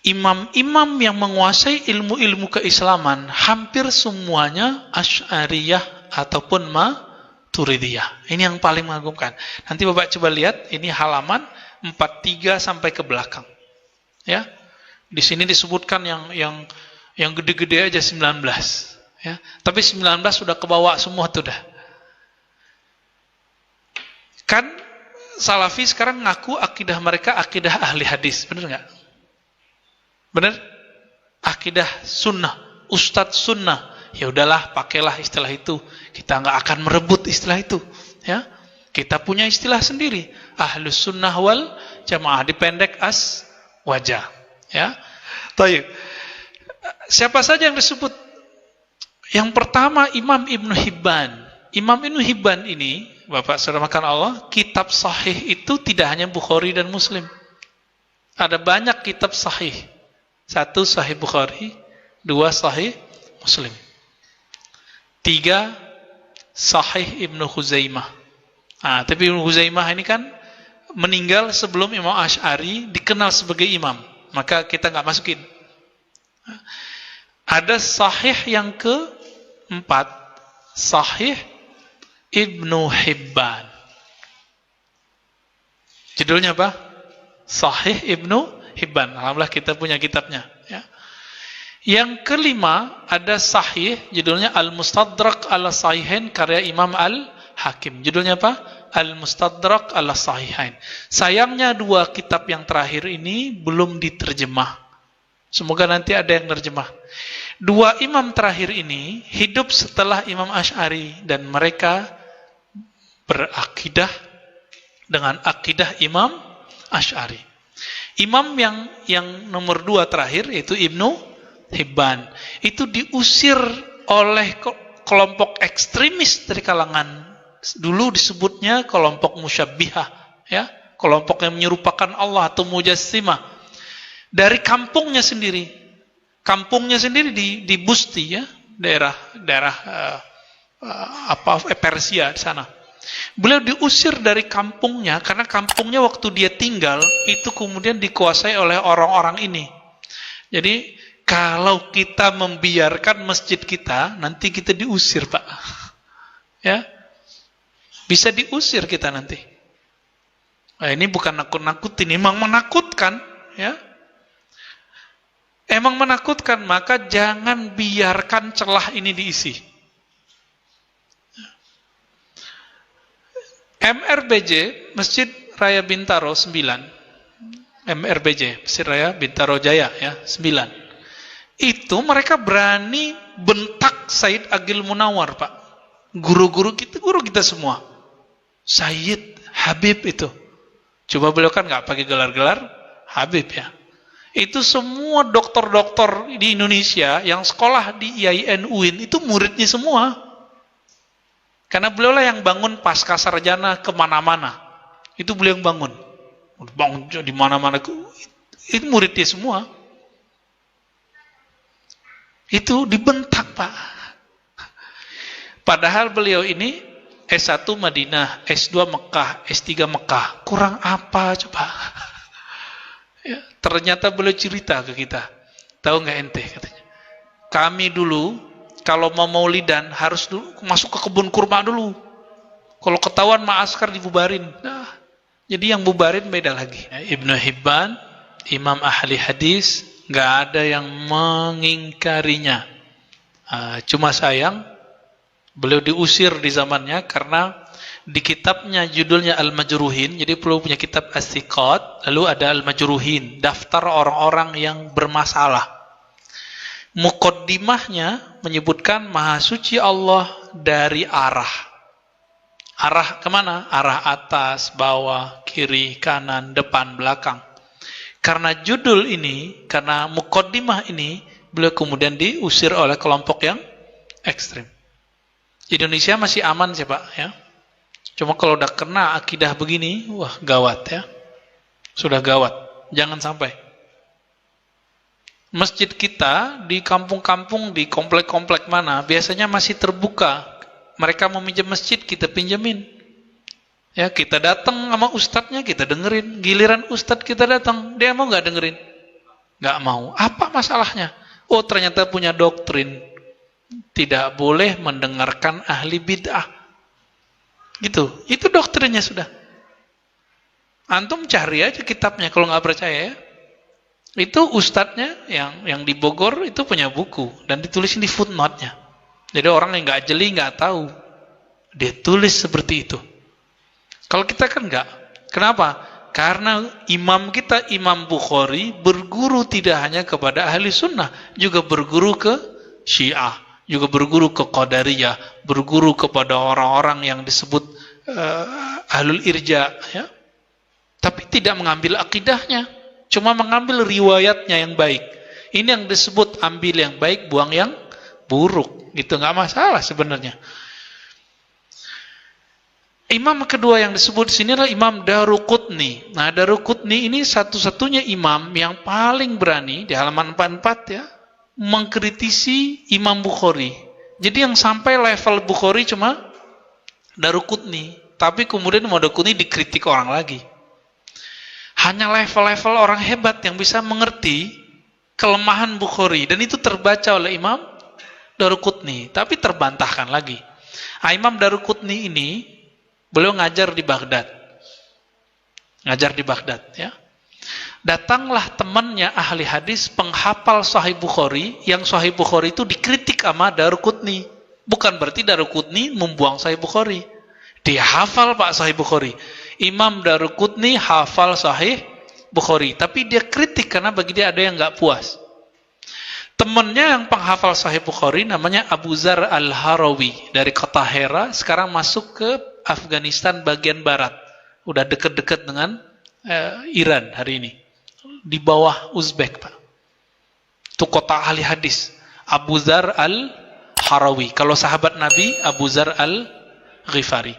Imam-imam yang menguasai ilmu-ilmu keislaman hampir semuanya Asy'ariyah ataupun Maturidiyah. Ini yang paling mengagumkan. Nanti Bapak coba lihat, ini halaman 43 sampai ke belakang. Ya. Di sini disebutkan yang gede-gede aja 19, ya. Tapi 19 sudah kebawa semua tuh dah. Kan Salafi sekarang ngaku akidah mereka akidah ahli hadis, benar nggak? Benar? Akidah sunnah, ustadz sunnah. Ya udahlah, pakailah istilah itu. Kita nggak akan merebut istilah itu, ya. Kita punya istilah sendiri, ahlus sunnah wal jamaah, dipendek as wajah, ya. Baik. Siapa saja yang disebut? Yang pertama Imam Ibnu Hibban. Imam Ibnu Hibban ini, Bapak Saudara makan Allah, kitab sahih itu tidak hanya Bukhari dan Muslim. Ada banyak kitab sahih. 1 Sahih Bukhari, 2 Sahih Muslim, 3 Sahih Ibnu Khuzaimah. Tapi Ibnu Khuzaimah ini kan meninggal sebelum Imam Asy'ari dikenal sebagai imam, maka kita nggak masukin. Ada Sahih yang keempat, Sahih Ibnu Hibban. Judulnya apa? Sahih Ibnu Hibban. Alhamdulillah kita punya kitabnya, ya. Yang kelima ada Sahih, judulnya Al-Mustadrak ala Sahihain karya Imam Al-Hakim. Judulnya apa? Al-Mustadrak ala Sahihain. Sayangnya 2 kitab yang terakhir ini belum diterjemah. Semoga nanti ada yang terjemah. 2 imam terakhir ini hidup setelah Imam Asy'ari dan mereka berakidah dengan akidah Imam Asy'ari. Imam yang nomor 2 terakhir yaitu Ibnu Hibban itu diusir oleh kelompok ekstremis dari kalangan, dulu disebutnya kelompok musyabbihah, ya, kelompok yang menyerupakan Allah atau mujassimah, dari kampungnya sendiri. Kampungnya sendiri di Busti, ya, daerah Persia di sana. Beliau diusir dari kampungnya karena kampungnya waktu dia tinggal itu kemudian dikuasai oleh orang-orang ini. Jadi kalau kita membiarkan masjid kita, nanti kita diusir, Pak. Ya, bisa diusir kita nanti. Nah, ini bukan nakut-nakutin, memang menakutkan, ya. Emang menakutkan, maka jangan biarkan celah ini diisi. MRBJ, Masjid Raya Bintaro 9. MRBJ, Masjid Raya Bintaro Jaya, ya, 9. Itu mereka berani bentak Said Agil Munawar, Pak. Guru-guru kita semua. Sayyid Habib itu. Coba beliau kan nggak pakai gelar-gelar Habib, ya. Itu semua dokter-dokter di Indonesia yang sekolah di IAIN UIN itu muridnya semua. Karena beliau lah yang bangun pasca sarjana kemana-mana. Itu beliau yang bangun. Bangun di mana-mana. Itu muridnya semua. Itu dibentak, Pak. Padahal beliau ini S1 Madinah, S2 Mekah, S3 Mekah. Kurang apa coba? Ya, ternyata beliau cerita ke kita. Tahu nggak ente katanya? Kami dulu kalau mau maulidan harus dulu masuk ke kebun kurma dulu. Kalau ketahuan ma'askar dibubarin. Nah, jadi yang bubarin beda lagi. Ibnu Hibban, imam ahli hadis, nggak ada yang mengingkarinya. Cuma sayang beliau diusir di zamannya karena di kitabnya judulnya Al-Majruhin, jadi beliau punya kitab As-Siqat, lalu ada Al-Majruhin, daftar orang-orang yang bermasalah. Muqaddimahnya menyebutkan Maha Suci Allah dari arah kemana? Arah atas, bawah, kiri, kanan, depan, belakang. Karena judul ini, karena muqaddimah ini, beliau kemudian diusir oleh kelompok yang ekstrim. Indonesia masih aman sih Pak ya. Cuma kalau udah kena akidah begini, wah gawat ya. Sudah gawat. Jangan sampai. Masjid kita di kampung-kampung, di komplek-komplek mana, biasanya masih terbuka. Mereka mau minjem masjid, kita pinjemin. Ya, kita datang sama ustadznya, kita dengerin. Giliran ustadz kita datang, dia mau nggak dengerin? Nggak mau. Apa masalahnya? Oh, ternyata punya doktrin. Tidak boleh mendengarkan ahli bid'ah. Gitu. Itu doktrinnya sudah. Antum cari aja kitabnya kalau nggak percaya ya. Itu ustadznya yang di Bogor itu punya buku dan ditulisin di footnote-nya. Jadi orang yang nggak jeli nggak tahu. Dia tulis seperti itu. Kalau kita kan nggak. Kenapa? Karena imam kita, Imam Bukhari, berguru tidak hanya kepada ahli sunnah, juga berguru ke Syiah, juga berguru ke Qadariyah, berguru kepada orang-orang yang disebut ahlul irja, ya. Tapi tidak mengambil akidahnya, cuma mengambil riwayatnya yang baik. Ini yang disebut ambil yang baik, buang yang buruk. Gitu, nggak masalah sebenarnya. Imam kedua yang disebut di sini adalah Imam Daruqutni. Nah, Daruqutni ini satu-satunya imam yang paling berani di halaman 44 ya, mengkritisi Imam Bukhari. Jadi yang sampai level Bukhari cuma Daruqutni, tapi kemudian Daruqutni dikritik orang lagi. Hanya level-level orang hebat yang bisa mengerti kelemahan Bukhari, dan itu terbaca oleh Imam Daruqutni, tapi terbantahkan lagi. Nah, Imam Daruqutni ini beliau ngajar di Baghdad. Ngajar di Baghdad ya. Datanglah temannya ahli hadis penghafal Sahih Bukhari, yang Sahih Bukhari itu dikritik sama Daruqutni. Bukan berarti Daruqutni membuang Sahih Bukhari. Dia hafal Pak Sahih Bukhari. Imam Daruqutni hafal Sahih Bukhari, tapi dia kritik karena bagi dia ada yang nggak puas. Temannya yang penghafal Sahih Bukhari namanya Abu Zar Al-Harawi dari kota Hera, sekarang masuk ke Afghanistan bagian barat. Udah deket-deket dengan Iran hari ini. Di bawah Uzbek, Pak. Itu kota ahli hadis. Abu Zar Al-Harawi. Kalau sahabat Nabi, Abu Zar Al-Ghifari.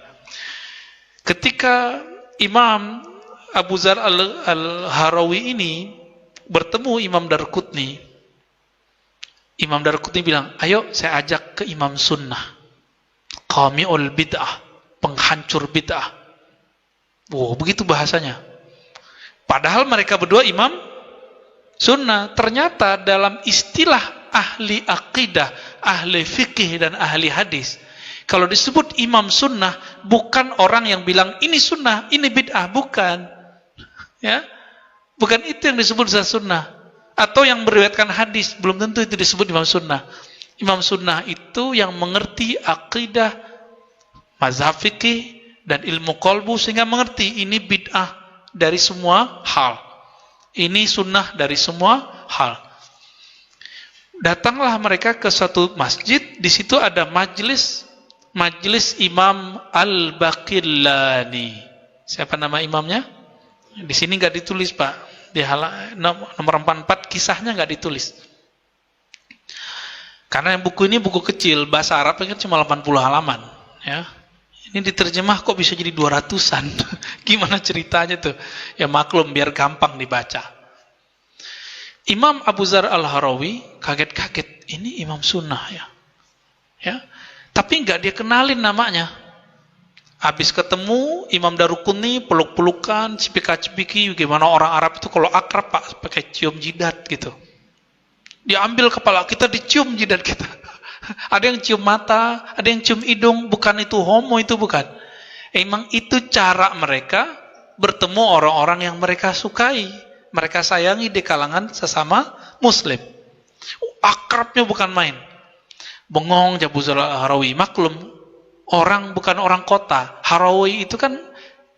Ketika Imam Abu Zar Al-Harawi ini bertemu Imam Daruqutni, Imam Daruqutni bilang, ayo saya ajak ke Imam Sunnah. Qami'ul bid'ah, penghancur bid'ah. Wow, begitu bahasanya. Padahal mereka berdua Imam Sunnah. Ternyata dalam istilah ahli akidah, ahli fikih, dan ahli hadis, kalau disebut Imam Sunnah, bukan orang yang bilang ini sunnah, ini bid'ah, bukan. Ya, bukan itu yang disebut sunnah. Atau yang meriwayatkan hadis, belum tentu itu disebut Imam Sunnah. Imam Sunnah itu yang mengerti akidah, mazhab fikih, dan ilmu qalbu, sehingga mengerti ini bid'ah dari semua hal, ini sunnah dari semua hal. Datanglah mereka ke suatu masjid, di situ ada majelis Imam Al-Baqillani. Siapa nama imamnya? Di sini nggak ditulis Pak. Di nomor 44 kisahnya nggak ditulis. Karena buku ini buku kecil, bahasa Arab kan cuma 80 halaman, ya. Ini diterjemah kok bisa jadi 200-an. Gimana ceritanya tuh? Ya maklum, biar gampang dibaca. Imam Abu Zar Al-Harawi kaget-kaget, ini Imam Sunnah ya. Ya. Tapi nggak dia kenalin namanya. Habis ketemu Imam Daruqutni, peluk-pelukan, cipika-cipiki, gimana orang Arab itu kalau akrab Pak, pakai cium jidat gitu. Dia ambil kepala kita, dicium jidat kita. Ada yang cium mata, ada yang cium hidung, bukan itu homo, itu bukan. Emang itu cara mereka bertemu orang-orang yang mereka sukai, mereka sayangi di kalangan sesama muslim. Akrabnya bukan main. Bengong Abu Dzar al-Harawi. Maklum, bukan orang kota. Harawi itu kan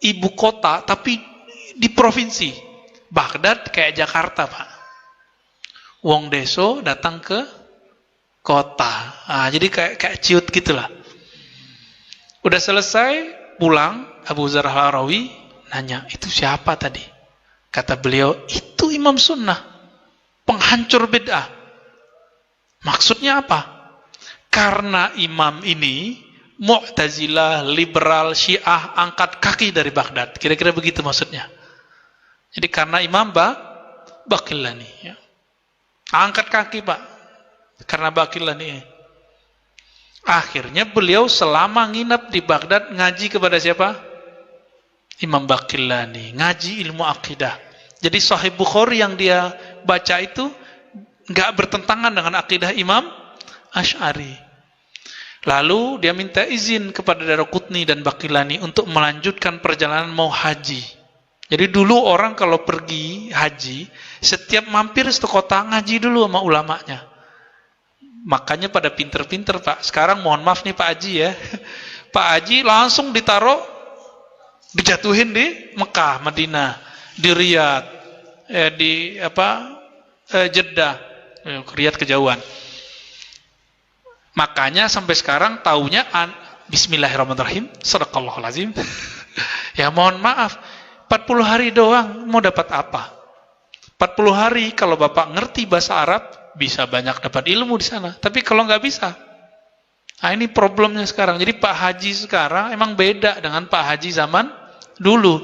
ibu kota, tapi di provinsi. Baghdad kayak Jakarta, Pak. Wong deso datang ke kota. Nah, jadi kayak ciut gitulah. Udah selesai, pulang, Abu Dzar al-Harawi nanya, itu siapa tadi? Kata beliau, itu imam sunnah, penghancur bid'ah. Maksudnya apa? Karena imam ini Mu'tazilah, liberal, Syiah, angkat kaki dari Baghdad. Kira-kira begitu maksudnya. Jadi karena imam Baqillani, ya. Angkat kaki, Pak. Karena Baqillani. Akhirnya beliau selama nginap di Baghdad ngaji kepada siapa? Imam Baqillani, ngaji ilmu akidah. Jadi Sahih Bukhari yang dia baca itu nggak bertentangan dengan akidah Imam Asy'ari. Lalu dia minta izin kepada Daruqutni dan Baqillani untuk melanjutkan perjalanan mau haji. Jadi dulu orang kalau pergi haji, setiap mampir satu kota ngaji dulu sama ulamanya. Makanya pada pinter-pinter, Pak. Sekarang mohon maaf nih Pak Haji ya. Pak Haji langsung dijatuhin di Mekah, Madinah, di Riyadh, di Jeddah, Riyadh kejauhan. Makanya sampai sekarang taunya Bismillahirrahmanirrahim, Shadaqallahul Azim. Ya mohon maaf, 40 hari doang mau dapat apa? 40 hari kalau Bapak ngerti bahasa Arab, bisa banyak dapat ilmu di sana. Tapi kalau nggak bisa, nah ini problemnya sekarang. Jadi Pak Haji sekarang emang beda dengan Pak Haji zaman dulu.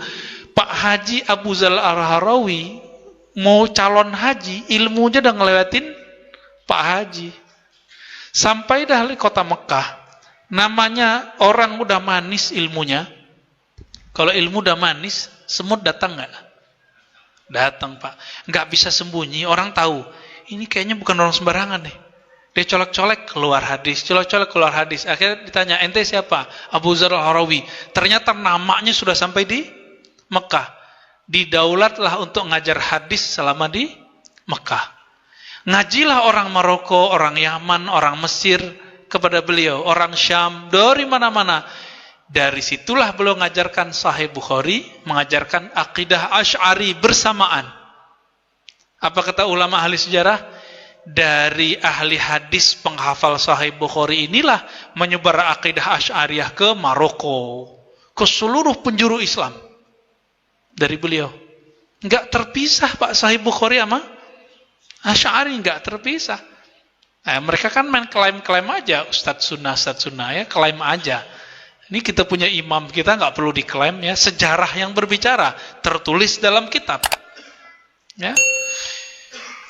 Pak Haji Abu Dzar al-Harawi mau calon haji, ilmunya udah ngelewatin Pak Haji. Sampai dah di kota Mekah, namanya orang udah manis ilmunya. Kalau ilmu udah manis, semut datang nggak? Datang, Pak. Nggak bisa sembunyi, orang tahu. Ini kayaknya bukan orang sembarangan nih. Dia colek-colek keluar hadis, colek-colek keluar hadis. Akhirnya ditanya, ente siapa? Abu Dzar al-Harawi. Ternyata namanya sudah sampai di Mekah. Didaulatlah untuk ngajar hadis selama di Mekah. Ngajilah orang Maroko, orang Yaman, orang Mesir kepada beliau, orang Syam, dari mana-mana. Dari situlah beliau mengajarkan Sahih Bukhari, mengajarkan akidah Asy'ari bersamaan. Apa kata ulama ahli sejarah? Dari ahli hadis penghafal Sahih Bukhari inilah menyebar akidah Asy'ariyah ke Maroko, ke seluruh penjuru Islam. Dari beliau. Enggak terpisah Pak Sahih Bukhari sama Asy'ari, enggak terpisah. Nah, mereka kan main klaim-klaim aja, Ustadz Sunnah ya, klaim aja. Ini kita punya imam, kita enggak perlu diklaim ya, sejarah yang berbicara, tertulis dalam kitab. Ya.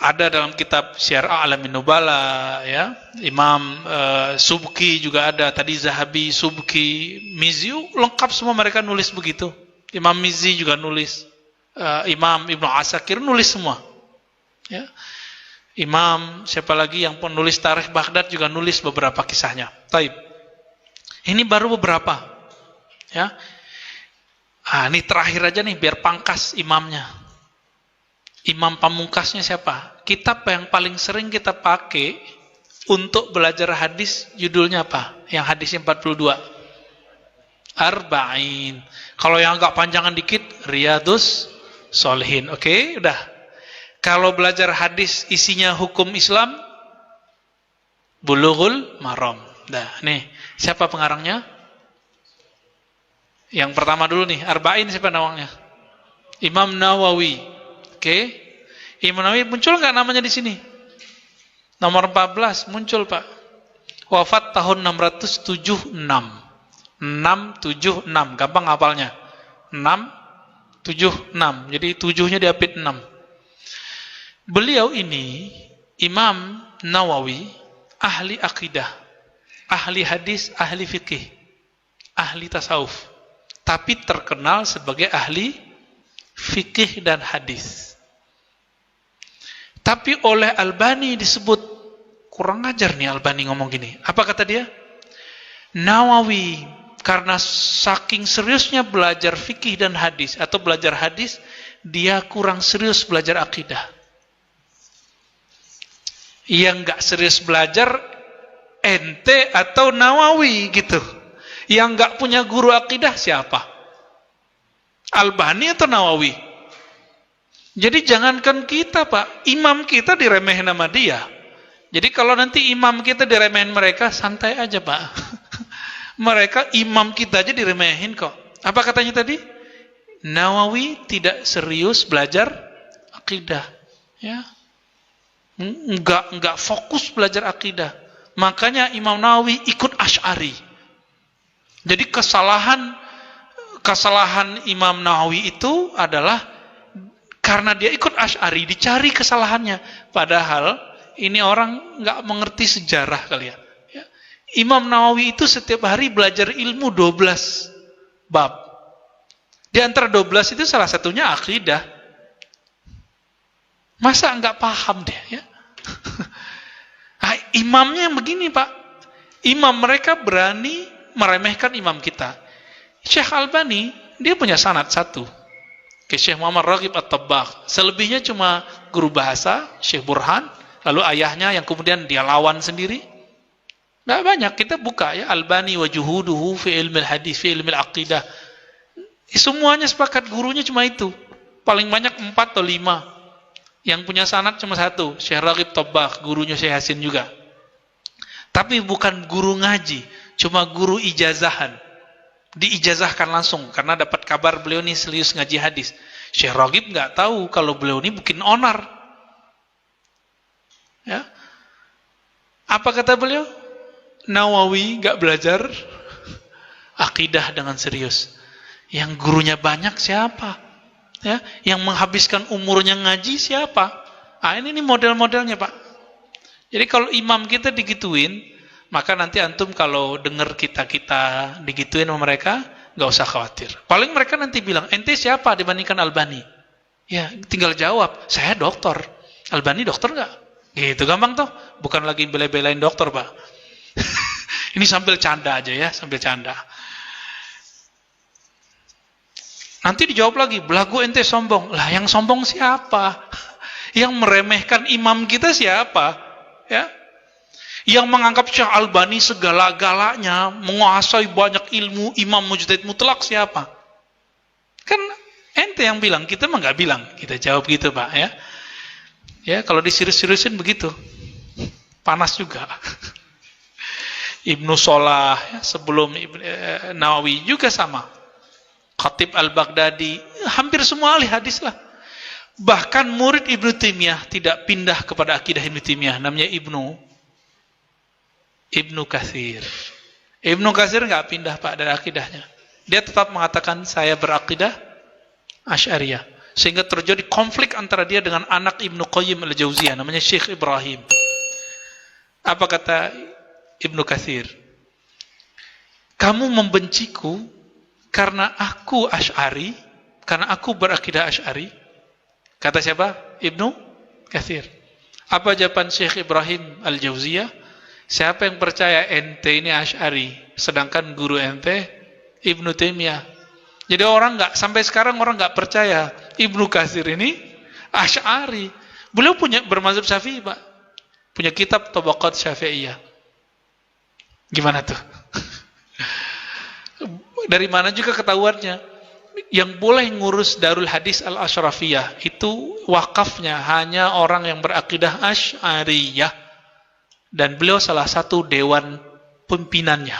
Ada dalam kitab Syiar A'lamin Nubala ya, Imam Subki juga ada, tadi Zahabi, Subki, Mizzi, lengkap semua mereka nulis begitu. Imam Mizzi juga nulis, Imam Ibnu Asakir nulis semua. Ya. Imam siapa lagi yang penulis Tarikh Baghdad juga nulis beberapa kisahnya. Taib. Ini baru beberapa. Ya. Ini terakhir aja nih biar pangkas imamnya. Imam pamungkasnya siapa? Kitab yang paling sering kita pakai untuk belajar hadis judulnya apa? Yang hadisnya 42. Arba'in. Kalau yang agak panjangan dikit, Riyadus Shalihin. Oke, udah. Kalau belajar hadis isinya hukum Islam, Bulughul Maram. Dah, nih. Siapa pengarangnya? Yang pertama dulu nih, Arba'in siapa namanya? Imam Nawawi. Oke, Imam Nawawi muncul nggak namanya di sini? Nomor 14 muncul Pak. Wafat tahun 676. 676, gampang hafalnya. 676. Jadi 7-nya diapit 6. Beliau ini Imam Nawawi ahli akidah, ahli hadis, ahli fikih, ahli tasawuf. Tapi terkenal sebagai ahli fikih dan hadis. Tapi oleh Albani disebut, kurang ajar nih Albani ngomong gini. Apa kata dia? Nawawi karena saking seriusnya belajar fikih dan hadis atau belajar hadis, dia kurang serius belajar akidah. Yang enggak serius belajar ente atau Nawawi gitu. Yang nggak punya guru akidah siapa? Albani atau Nawawi? Jadi jangankan kita Pak, imam kita diremehin sama dia. Jadi kalau nanti imam kita diremehin mereka, santai aja Pak. Mereka imam kita aja diremehin kok. Apa katanya tadi? Nawawi tidak serius belajar akidah. Ya. Enggak fokus belajar akidah. Makanya Imam Nawawi ikut Asy'ari. Jadi kesalahan Imam Nawawi itu adalah karena dia ikut Asy'ari, dicari kesalahannya. Padahal ini orang nggak mengerti sejarah kali ya. Imam Nawawi itu setiap hari belajar ilmu 12 bab. Di antara 12 itu salah satunya akidah. Masa nggak paham dia ya? Nah, imamnya yang begini Pak. Imam mereka berani meremehkan imam kita. Syekh Albani, dia punya sanad satu. Ke Syekh Muhammad Raghib At-Tabbagh. Selebihnya cuma guru bahasa, Syekh Burhan. Lalu ayahnya yang kemudian dia lawan sendiri. Nggak banyak. Kita buka ya. Albani wa juhuduhu fi ilmil hadis, fi ilmil aqidah. Semuanya sepakat gurunya cuma itu. Paling banyak 4 atau 5. Yang punya sanad cuma satu. Syekh Raghib Tabbagh. Gurunya Syekh Hasin juga. Tapi bukan guru ngaji. Cuma guru ijazahan. Diijazahkan langsung. Karena dapat kabar beliau ini serius ngaji hadis. Syekh Raghib nggak tahu kalau beliau ini bikin onar. Ya. Apa kata beliau? Nawawi nggak belajar akidah dengan serius. Yang gurunya banyak siapa? Ya, yang menghabiskan umurnya ngaji siapa? Ah, ini model-modelnya Pak. Jadi kalau imam kita digituin, maka nanti antum kalau dengar kita digituin sama mereka, nggak usah khawatir. Paling mereka nanti bilang, ente siapa dibandingkan Albani? Ya, tinggal jawab, saya dokter. Albani dokter nggak? Gitu gampang tuh. Bukan lagi bela-belain dokter Pak. Ini sambil canda aja ya, sambil canda. Nanti dijawab lagi, belagu ente sombong. Lah yang sombong siapa? Yang meremehkan imam kita siapa? Ya. Yang menganggap Syekh Albani segala-galanya, menguasai banyak ilmu, imam mujtahid mutlak siapa? Kan ente yang bilang, kita mah nggak bilang. Kita jawab gitu Pak ya. Ya, kalau diserius-seriusin begitu. Panas juga. Ibnu Solah ya, sebelum Nawawi juga sama. Khatib Al-Baghdadi, hampir semua ahli hadis lah. Bahkan murid Ibnu Taimiyah tidak pindah kepada akidah Ibnu Taimiyah, namanya Ibnu Katsir. Ibnu Katsir nggak pindah Pak dari akidahnya. Dia tetap mengatakan saya berakidah Asy'ariyah. Sehingga terjadi konflik antara dia dengan anak Ibnu Qayyim Al-Jauziyah, namanya Syekh Ibrahim. Apa kata Ibnu Katsir? Kamu membenciku karena aku Asy'ari, karena aku berakidah Asy'ari. Kata siapa? Ibnu Katsir. Apa jawaban Syekh Ibrahim Al-Jauziyah? Siapa yang percaya ente ini Asy'ari, sedangkan guru ente Ibnu Taimiyah. Jadi sampai sekarang orang nggak percaya Ibnu Katsir ini Asy'ari. Beliau bermazhab Syafi'i, Pak. Punya kitab Tabaqat Syafi'iyah. Gimana tuh? Dari mana juga ketahuannya? Yang boleh ngurus Darul Hadis Al-Ashrafiyah itu wakafnya hanya orang yang berakidah Asy'ariyah. Dan beliau salah satu dewan pimpinannya,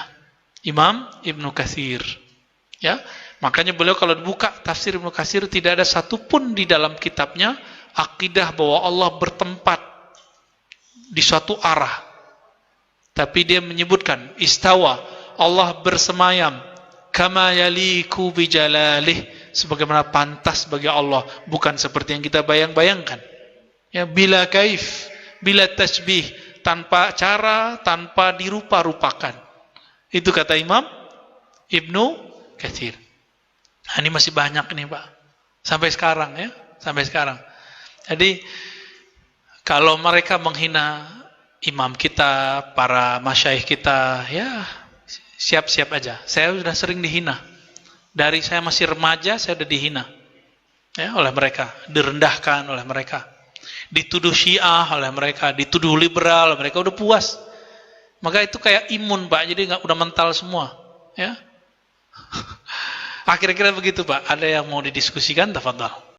Imam Ibnu Katsir. Ya, makanya beliau kalau dibuka tafsir Ibnu Katsir tidak ada satupun di dalam kitabnya akidah bahwa Allah bertempat di suatu arah. Tapi dia menyebutkan istawa, Allah bersemayam, kama yaliku bijalalih, sebagaimana pantas bagi Allah, bukan seperti yang kita bayang-bayangkan. Ya, bila kaif, bila tasbih, tanpa cara, tanpa dirupa-rupakan. Itu kata Imam Ibnu Katsir. Nah, ini masih banyak nih Pak. Sampai sekarang ya, sampai sekarang. Jadi kalau mereka menghina imam kita, para masyayikh kita, ya siap-siap aja. Saya sudah sering dihina. Dari saya masih remaja, saya sudah dihina ya, oleh mereka, direndahkan oleh mereka, dituduh Syiah oleh mereka, dituduh liberal, mereka udah puas. Maka itu kayak imun, Pak. Jadi udah mental semua, ya. Kira-kira begitu, Pak. Ada yang mau didiskusikan? Tafadhal.